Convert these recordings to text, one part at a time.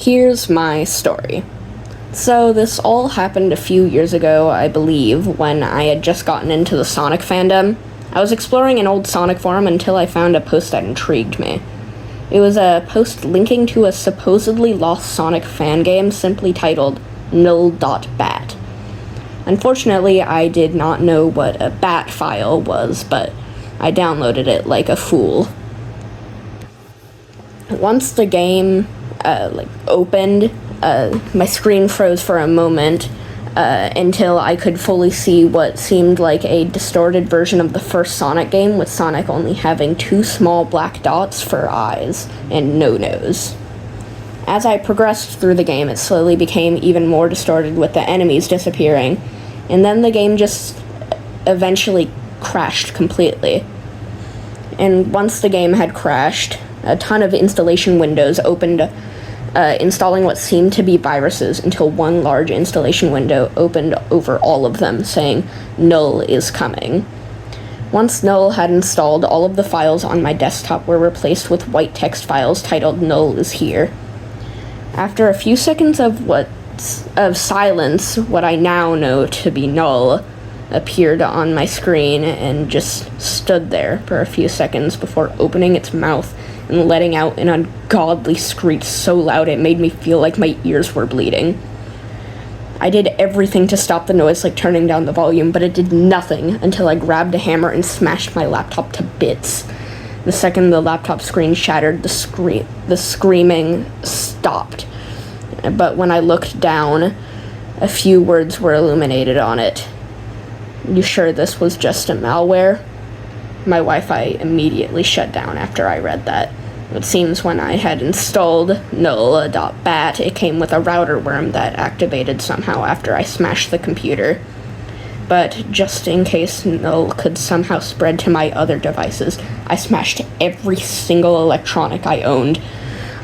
Here's my story. So this all happened a few years ago, I believe, when I had just gotten into the Sonic fandom. I was exploring an old Sonic forum until I found a post that intrigued me. It was a post linking to a supposedly lost Sonic fan game simply titled NULL.BAT. Unfortunately, I did not know what a BAT file was, but I downloaded it like a fool. Once the game opened, my screen froze for a moment until I could fully see what seemed like a distorted version of the first Sonic game, with Sonic only having 2 small black dots for eyes and no nose. As I progressed through the game, it slowly became even more distorted with the enemies disappearing, and then the game just eventually crashed completely. And once the game had crashed, a ton of installation windows opened, installing what seemed to be viruses, until one large installation window opened over all of them, saying, "Null is coming." Once Null had installed, all of the files on my desktop were replaced with white text files titled "Null is here." After a few seconds of silence, what I now know to be Null appeared on my screen and just stood there for a few seconds before opening its mouth and letting out an ungodly screech so loud it made me feel like my ears were bleeding. I did everything to stop the noise, like turning down the volume, but it did nothing until I grabbed a hammer and smashed my laptop to bits. The second the laptop screen shattered, the screaming stopped. But when I looked down, a few words were illuminated on it. "You sure this was just a malware?" My Wi-Fi immediately shut down after I read that. It seems when I had installed NULL.BAT, it came with a router worm that activated somehow after I smashed the computer. But just in case Null could somehow spread to my other devices, I smashed every single electronic I owned.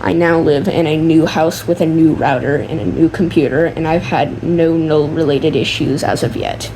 I now live in a new house with a new router and a new computer, and I've had no Null-related issues as of yet.